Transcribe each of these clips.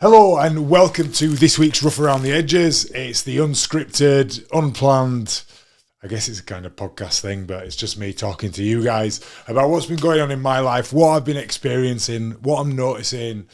Hello and welcome to this week's Rough Around the Edges. It's the unscripted, unplanned, I guess it's a kind of podcast thing, but it's just me talking to you guys about what's been going on in my life, what I've been experiencing, what I'm noticing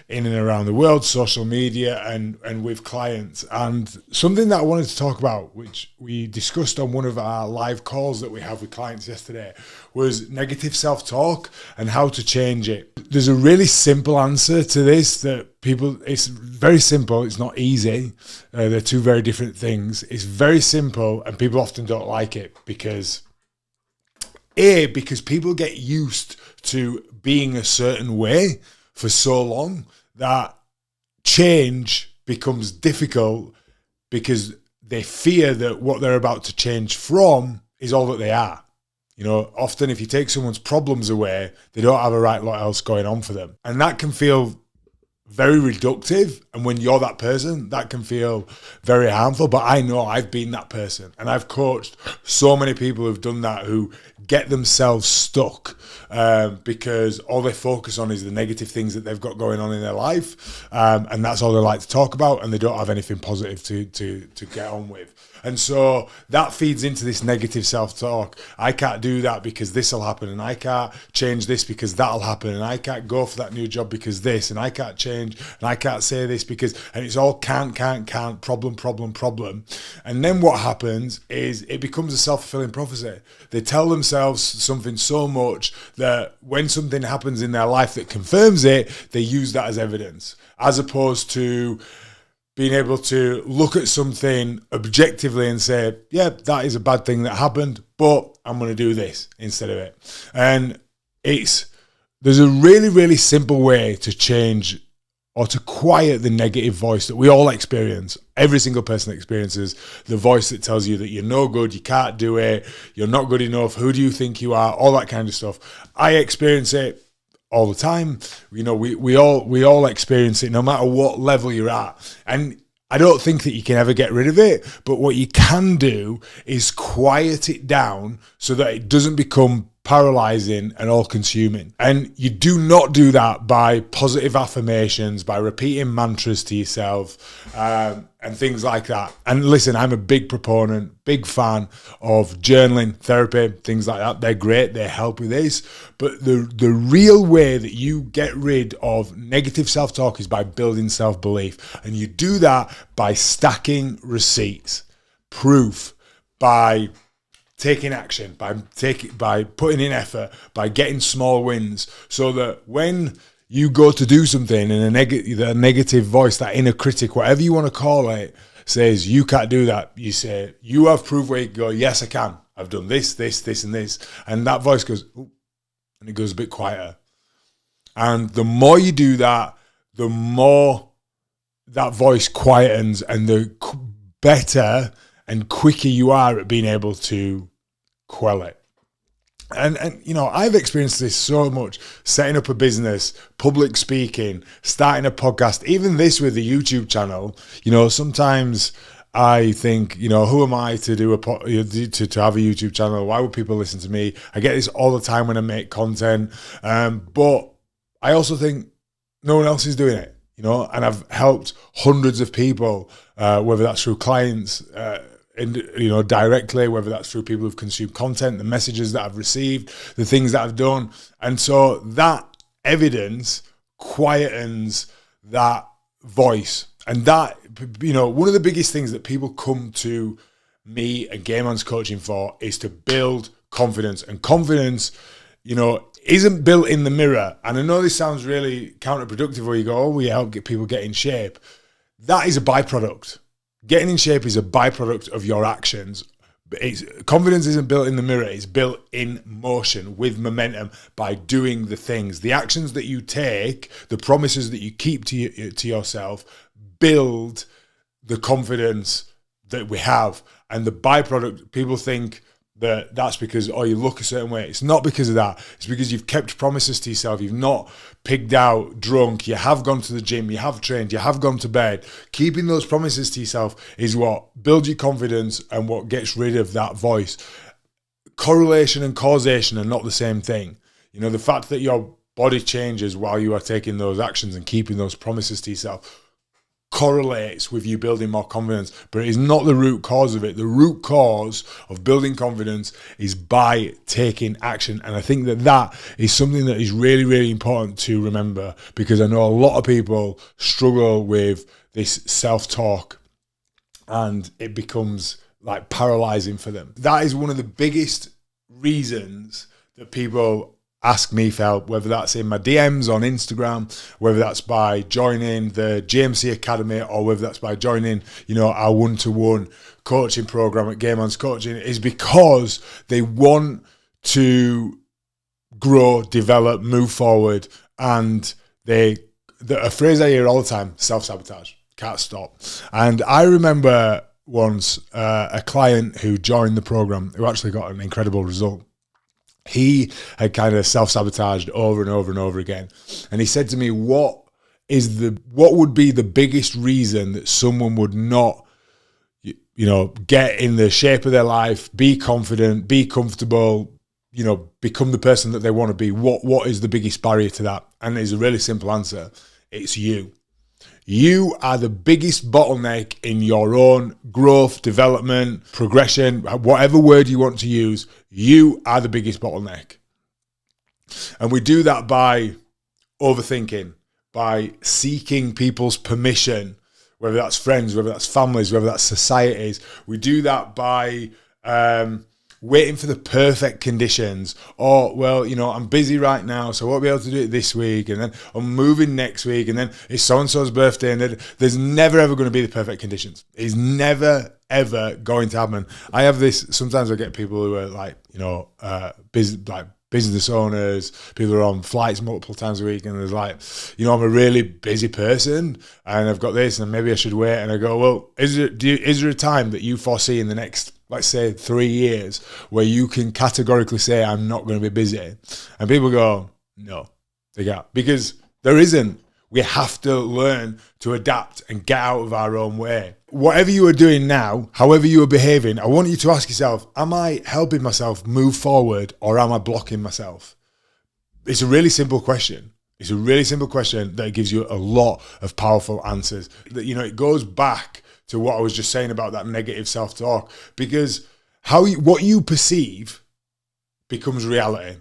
in and around the world, social media and with clients. And something that I wanted to talk about, which we discussed on one of our live calls that we have with clients yesterday, was negative self-talk and how to change it. There's a really simple answer to this that it's very simple. It's not easy. They're two very different things. It's very simple and people often don't like it because people get used to being a certain way for so long that change becomes difficult because they fear that what they're about to change from is all that they are. You know, often if you take someone's problems away, they don't have a right lot else going on for them. And that can feel very reductive. And when you're that person, that can feel very harmful. But I know I've been that person. And I've coached so many people who've done that, who get themselves stuck because all they focus on is the negative things that they've got going on in their life. And that's all they like to talk about. And they don't have anything positive to get on with. And so that feeds into this negative self-talk. I can't do that because this will happen, and I can't change this because that'll happen, and I can't go for that new job because this, and I can't change, and I can't say this because, and it's all can't, problem. And then what happens is it becomes a self-fulfilling prophecy. They tell themselves something so much that when something happens in their life that confirms it, they use that as evidence, as opposed to being able to look at something objectively and say, yeah, that is a bad thing that happened, but I'm going to do this instead of it. And there's a really, really simple way to change or to quiet the negative voice that we all experience. Every single person experiences the voice that tells you that you're no good, you can't do it, you're not good enough, who do you think you are, all that kind of stuff. I experience it all the time. You know, we all experience it no matter what level you're at. And I don't think that you can ever get rid of it, but what you can do is quiet it down so that it doesn't become paralyzing and all-consuming. And you do not do that by positive affirmations, by repeating mantras to yourself, and things like that. And listen, I'm a big proponent, big fan of journaling, therapy, things like that. They're great, they help with this. But the real way that you get rid of negative self-talk is by building self-belief. And you do that by stacking receipts, proof, by taking action, by putting in effort, by getting small wins, so that when you go to do something and the negative voice, that inner critic, whatever you want to call it, says you can't do that, you say, you have proof where you go, yes, I can. I've done this, and this. And that voice goes, ooh, and it goes a bit quieter. And the more you do that, the more that voice quietens and the better and quicker you are at being able to quell it. And you know, I've experienced this so much, setting up a business, public speaking, starting a podcast, even this with the YouTube channel. You know, sometimes I think, you know, who am I to do to have a YouTube channel? Why would people listen to me? I get this all the time when I make content. But I also think no one else is doing it, you know, and I've helped hundreds of people, whether that's through clients, directly, whether that's through people who've consumed content, the messages that I've received, the things that I've done. And so that evidence quietens that voice. And that, you know, one of the biggest things that people come to me and Game On's coaching for is to build confidence. And confidence, you know, isn't built in the mirror. And I know this sounds really counterproductive where you go, oh, we help people get in shape. That is a byproduct. Getting in shape is a byproduct of your actions. Confidence isn't built in the mirror, it's built in motion with momentum by doing the things. The actions that you take, the promises that you keep to yourself, build the confidence that we have. And the byproduct, people think that's because, oh, you look a certain way. It's not because of that. It's because you've kept promises to yourself. You've not pigged out, drunk. You have gone to the gym. You have trained. You have gone to bed. Keeping those promises to yourself is what builds your confidence and what gets rid of that voice. Correlation and causation are not the same thing. You know, the fact that you're body changes while you are taking those actions and keeping those promises to yourself correlates with you building more confidence, but it is not the root cause of it. The root cause of building confidence is by taking action. And I think that is something that is really, really important to remember, because I know a lot of people struggle with this self-talk and it becomes like paralyzing for them. That is one of the biggest reasons that people ask me for help, whether that's in my DMs on Instagram, whether that's by joining the GMC Academy, or whether that's by joining, our one-to-one coaching program at Game On's Coaching, is because they want to grow, develop, move forward, and a phrase I hear all the time, self-sabotage, can't stop. And I remember once a client who joined the program who actually got an incredible result. He had kind of self-sabotaged over and over and over again. And he said to me, what would be the biggest reason that someone would not, get in the shape of their life, be confident, be comfortable, become the person that they want to be? What is the biggest barrier to that? And there's a really simple answer. It's you. You are the biggest bottleneck in your own growth, development, progression, whatever word you want to use. You are the biggest bottleneck. And we do that by overthinking, by seeking people's permission, whether that's friends, whether that's families, whether that's societies. We do that by waiting for the perfect conditions. Or, well, I'm busy right now, so I won't be able to do it this week. And then I'm moving next week. And then it's so-and-so's birthday. And then there's never, ever going to be the perfect conditions. It's never, ever going to happen. I have this, sometimes I get people who are like, business owners, people who are on flights multiple times a week. And there's like, I'm a really busy person and I've got this and maybe I should wait. And I go, well, is there a time that you foresee in the next, let's say 3 years, where you can categorically say, I'm not going to be busy? And people go, no, they can't, because there isn't. We have to learn to adapt and get out of our own way. Whatever you are doing now, however you are behaving, I want you to ask yourself, am I helping myself move forward or am I blocking myself? It's a really simple question. It's a really simple question that gives you a lot of powerful answers. It goes back to what I was just saying about that negative self-talk, because what you perceive becomes reality.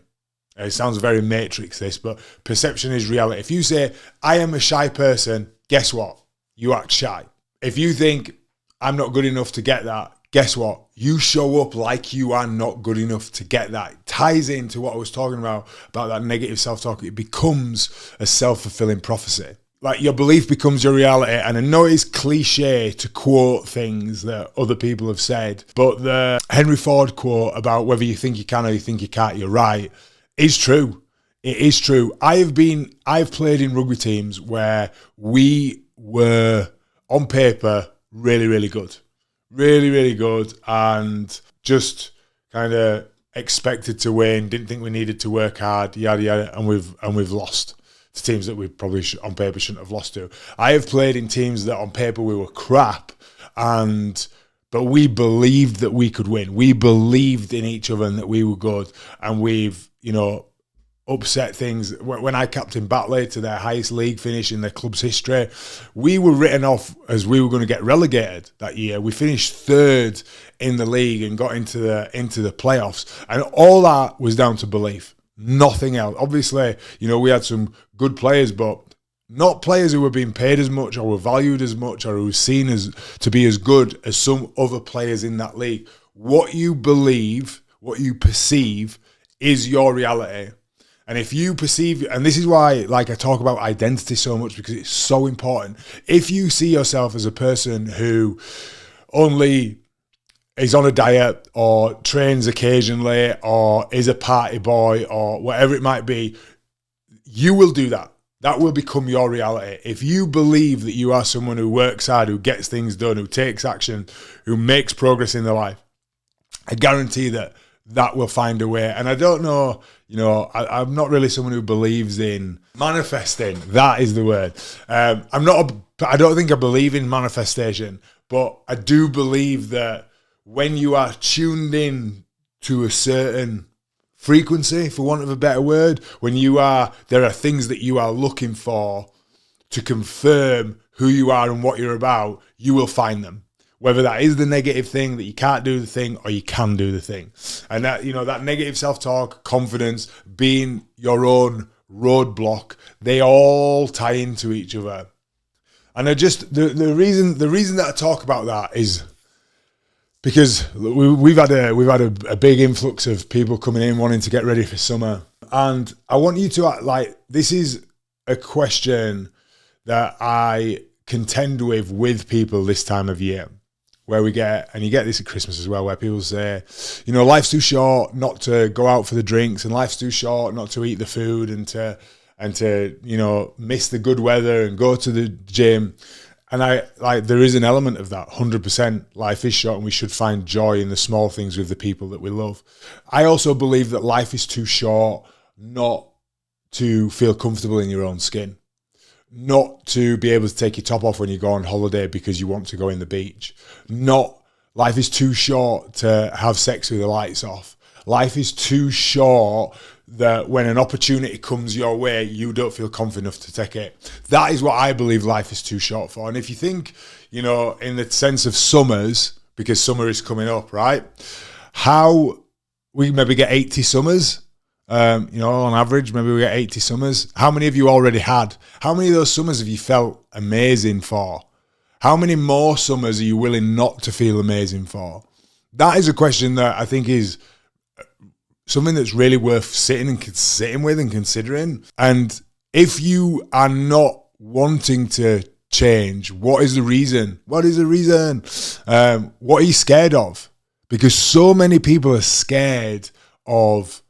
It sounds very Matrix, this, but perception is reality. If you say, I am a shy person, guess what? You act shy. If you think, I'm not good enough to get that, guess what? You show up like you are not good enough to get that. It ties into what I was talking about that negative self-talk. It becomes a self-fulfilling prophecy. Like, your belief becomes your reality. And I know it's cliche to quote things that other people have said, but the Henry Ford quote about whether you think you can or you think you can't, you're right, is true. It is true. I've played in rugby teams where we were, on paper, really, really good. Really, really good, and just kind of expected to win, didn't think we needed to work hard, yada, yada, and we've lost to teams that we probably on paper shouldn't have lost to. I have played in teams that on paper we were crap, but we believed that we could win. We believed in each other and that we were good, and we've, upset things. When I captained Batley to their highest league finish in their club's history, we were written off as we were going to get relegated that year. We finished third in the league and got into the playoffs, and all that was down to belief, nothing else. Obviously, we had some good players, but not players who were being paid as much or were valued as much or who were seen as to be as good as some other players in that league. What you believe, what you perceive, is your reality. And if you perceive, and this is why I talk about identity so much, because it's so important. If you see yourself as a person who only is on a diet or trains occasionally or is a party boy or whatever it might be, you will do that. That will become your reality. If you believe that you are someone who works hard, who gets things done, who takes action, who makes progress in their life, I guarantee that will find a way. And I don't know, I'm not really someone who believes in manifesting. That is the word. I don't think I believe in manifestation, but I do believe that when you are tuned in to a certain frequency, for want of a better word, when there are things that you are looking for to confirm who you are and what you're about, you will find them. Whether that is the negative thing, that you can't do the thing, or you can do the thing. And that, that negative self-talk, confidence, being your own roadblock, they all tie into each other. And the reason that I talk about that is because we've had a big influx of people coming in wanting to get ready for summer. And I want you to act like this is a question that I contend with people this time of year, where you get this at Christmas as well, where people say, life's too short not to go out for the drinks, and life's too short not to eat the food and to miss the good weather and go to the gym. And there is an element of that, 100%. Life is short and we should find joy in the small things with the people that we love. I also believe that life is too short not to feel comfortable in your own skin, not to be able to take your top off when you go on holiday because you want to go in the beach. Life is too short to have sex with the lights off. Life is too short that when an opportunity comes your way, you don't feel confident enough to take it. That is what I believe life is too short for. And if you think, in the sense of summers, because summer is coming up, right? How we maybe get 80 summers, on average, maybe we get 80 summers. How many of you already had? How many of those summers have you felt amazing for? How many more summers are you willing not to feel amazing for? That is a question that I think is something that's really worth sitting with and considering. And if you are not wanting to change, what is the reason? What is the reason? What are you scared of? Because so many people are scared of...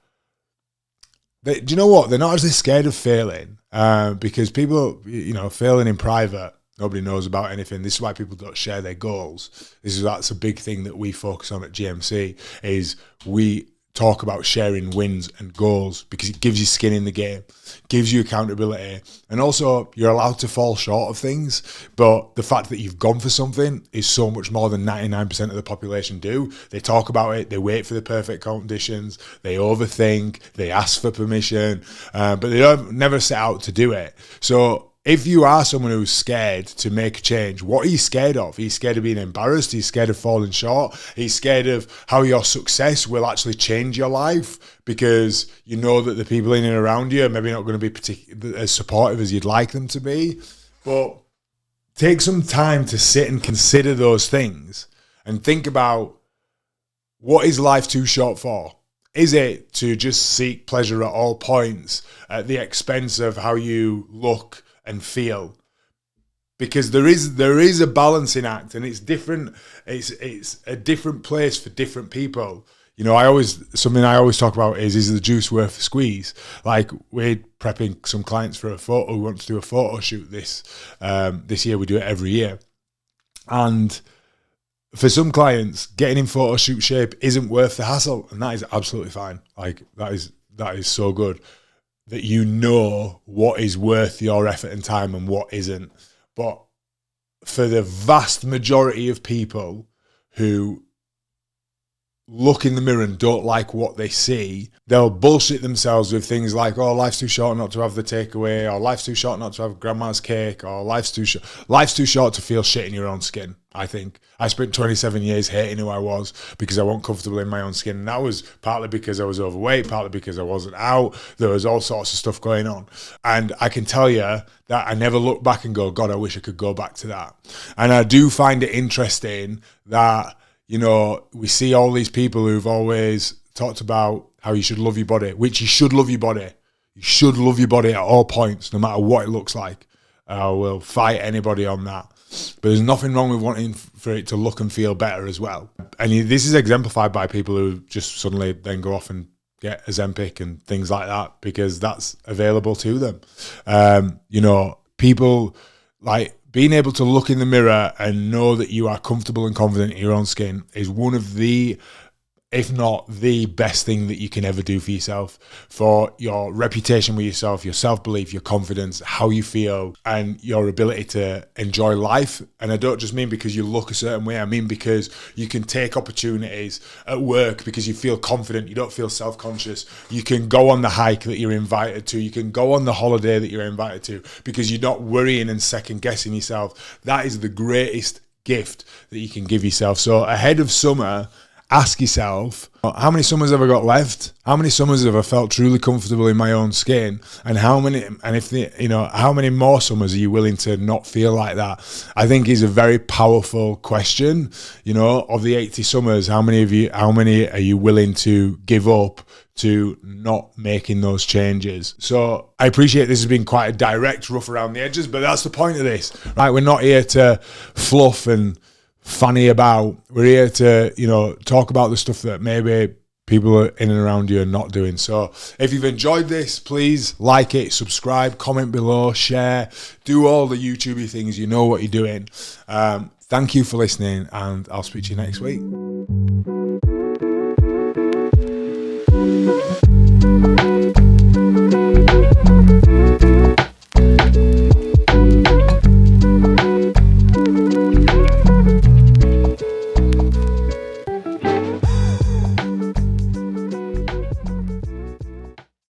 do you know what? They're not actually scared of failing, because people, failing in private, nobody knows about anything. This is why people don't share their goals. That's a big thing that we focus on at GMC, is we talk about sharing wins and goals, because it gives you skin in the game, gives you accountability, and also you're allowed to fall short of things. But the fact that you've gone for something is so much more than 99% of the population do. They talk about it, they wait for the perfect conditions, they overthink, they ask for permission, but they don't never set out to do it. So if you are someone who's scared to make a change, what are you scared of? Are you scared of being embarrassed? Are you scared of falling short? Are you scared of how your success will actually change your life? Because you know that the people in and around you are maybe not going to be as supportive as you'd like them to be. But take some time to sit and consider those things and think about, what is life too short for? Is it to just seek pleasure at all points at the expense of how you look and feel? Because there is a balancing act, and it's different. It's a different place for different people. Something I always talk about is the juice worth a squeeze? Like, we're prepping some clients for a photo. We want to do a photo shoot this year. We do it every year, and for some clients, getting in photo shoot shape isn't worth the hassle, and that is absolutely fine. Like, that is so good that you know what is worth your effort and time and what isn't. But for the vast majority of people who look in the mirror and don't like what they see, they'll bullshit themselves with things like, oh, life's too short not to have the takeaway, or life's too short not to have grandma's cake, or life's too short to feel shit in your own skin. I think I spent 27 years hating who I was because I wasn't comfortable in my own skin. And that was partly because I was overweight, partly because I wasn't out. There was all sorts of stuff going on. And I can tell you that I never look back and go, God, I wish I could go back to that. And I do find it interesting that, we see all these people who've always talked about how you should love your body, which you should love your body. You should love your body at all points, no matter what it looks like. I will fight anybody on that. But there's nothing wrong with wanting for it to look and feel better as well. And this is exemplified by people who just suddenly then go off and get Ozempic and things like that, because that's available to them. People like being able to look in the mirror and know that you are comfortable and confident in your own skin is one of the if not the best thing that you can ever do for yourself, for your reputation with yourself, your self-belief, your confidence, how you feel, and your ability to enjoy life. And I don't just mean because you look a certain way, I mean because you can take opportunities at work because you feel confident, you don't feel self-conscious. You can go on the hike that you're invited to, you can go on the holiday that you're invited to because you're not worrying and second-guessing yourself. That is the greatest gift that you can give yourself. So ahead of summer, ask yourself, how many summers have I got left? How many summers have I felt truly comfortable in my own skin? And how many more summers are you willing to not feel like that? I think is a very powerful question. Of the 80 summers, how many are you willing to give up to not making those changes? So I appreciate this has been quite a direct, rough around the edges, but that's the point of this, right? We're not here to fluff and funny about. We're here to, talk about the stuff that maybe people in and around you are not doing. So if you've enjoyed this, please like it, subscribe, comment below, share, do all the YouTubey things. You know what you're doing. Thank you for listening, and I'll speak to you next week.